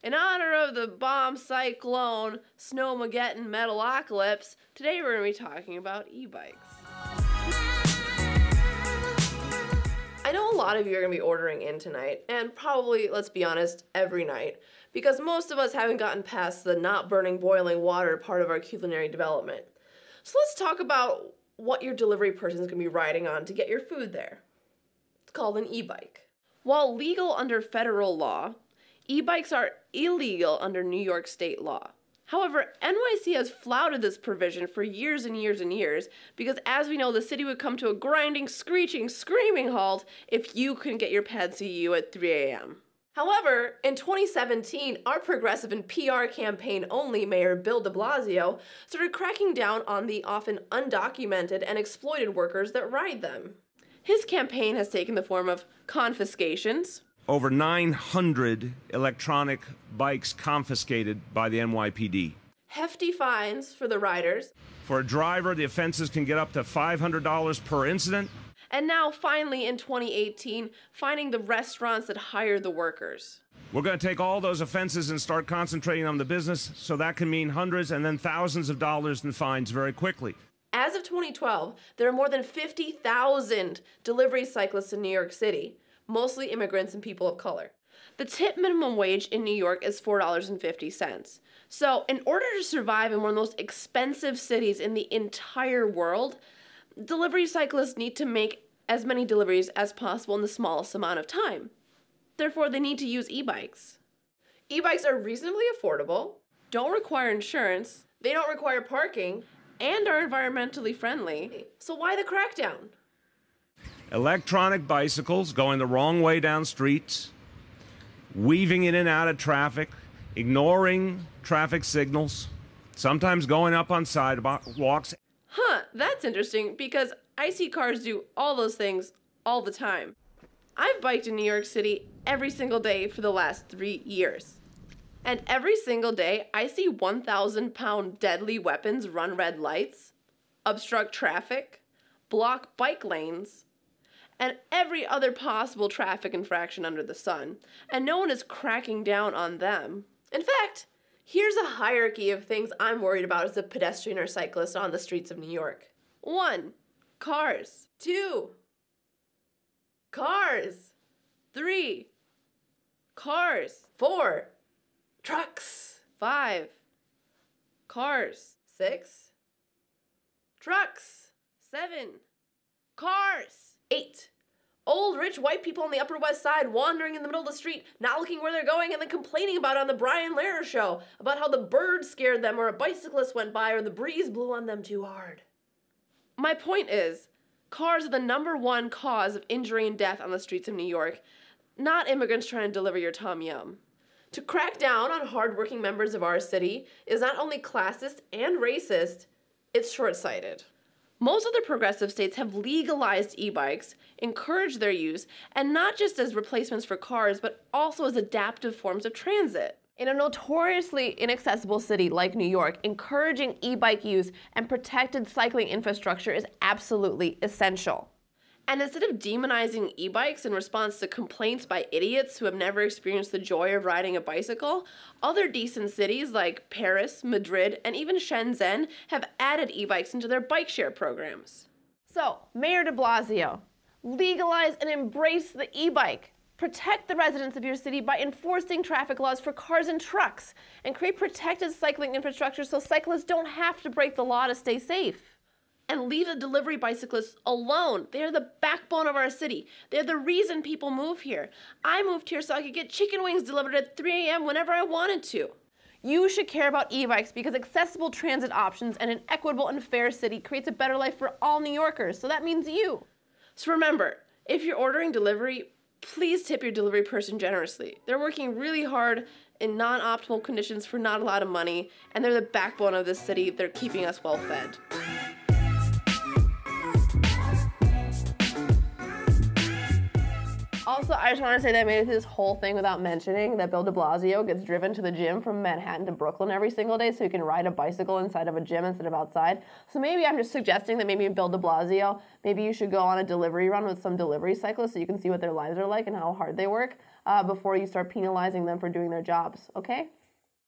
In honor of the bomb cyclone snowmageddon metalocalypse, today we're going to be talking about e-bikes. I know a lot of you are going to be ordering in tonight, and probably, let's be honest, every night, because most of us haven't gotten past the not burning boiling water part of our culinary development. So let's talk about what your delivery person is going to be riding on to get your food there. It's called an e-bike. While legal under federal law, e-bikes are illegal under New York state law. However, NYC has flouted this provision for years and years and years because, as we know, the city would come to a grinding, screeching, screaming halt if you couldn't get your pad CU at 3 a.m. However, in 2017, our progressive and PR campaign only Mayor Bill de Blasio started cracking down on the often undocumented and exploited workers that ride them. His campaign has taken the form of confiscations, over 900 electronic bikes confiscated by the NYPD. hefty fines for the riders, For a driver, the offenses can get up to $500 per incident. and now finally in 2018, fining the restaurants that hire the workers. We're going to take all those offenses and start concentrating on the business, so that can mean hundreds and then thousands of dollars in fines very quickly. As of 2012, there are more than 50,000 delivery cyclists in New York City, mostly immigrants and people of color. The tip minimum wage in New York is $4.50. So, in order to survive in one of the most expensive cities in the entire world, delivery cyclists need to make as many deliveries as possible in the smallest amount of time. Therefore, they need to use e-bikes. E-bikes are reasonably affordable, don't require insurance, they don't require parking, and are environmentally friendly. So why the crackdown? Electronic bicycles going the wrong way down streets, weaving in and out of traffic, ignoring traffic signals, sometimes going up on sidewalks. Huh, that's interesting because I see cars do all those things all the time. I've biked in New York City every single day for the last 3 years. And every single day, I see 1,000-pound deadly weapons run red lights, obstruct traffic, block bike lanes, and every other possible traffic infraction under the sun, and no one is cracking down on them. In fact, here's a hierarchy of things I'm worried about as a pedestrian or cyclist on the streets of New York. 1. Cars. 2. Cars. 3. Cars. 4. Trucks. 5. Cars. 6. Trucks. 7. Cars. 8. Old, rich, white people on the Upper West Side wandering in the middle of the street, not looking where they're going, and then complaining about it on the Brian Lehrer show, about how the birds scared them, or a bicyclist went by, or the breeze blew on them too hard. My point is, cars are the #1 cause of injury and death on the streets of New York, not immigrants trying to deliver your Tom Yum. To crack down on hardworking members of our city is not only classist and racist, it's short-sighted. Most other progressive states have legalized e-bikes, encouraged their use, and not just as replacements for cars, but also as adaptive forms of transit. In a notoriously inaccessible city like New York, encouraging e-bike use and protected cycling infrastructure is absolutely essential. And instead of demonizing e-bikes in response to complaints by idiots who have never experienced the joy of riding a bicycle, other decent cities like Paris, Madrid, and even Shenzhen have added e-bikes into their bike share programs. So, Mayor de Blasio, legalize and embrace the e-bike. Protect the residents of your city by enforcing traffic laws for cars and trucks, and create protected cycling infrastructure so cyclists don't have to break the law to stay safe. And leave the delivery bicyclists alone. They're the backbone of our city. They're the reason people move here. I moved here so I could get chicken wings delivered at 3 a.m. whenever I wanted to. You should care about e-bikes because accessible transit options and an equitable and fair city creates a better life for all New Yorkers, so that means you. So remember, if you're ordering delivery, please tip your delivery person generously. They're working really hard in non-optimal conditions for not a lot of money, and they're the backbone of this city. They're keeping us well fed. Also, I just want to say that I made it through this whole thing without mentioning that Bill de Blasio gets driven to the gym from Manhattan to Brooklyn every single day so he can ride a bicycle inside of a gym instead of outside. So maybe I'm just suggesting that maybe Bill de Blasio, maybe you should go on a delivery run with some delivery cyclists so you can see what their lives are like and how hard they work. before you start penalizing them for doing their jobs, okay?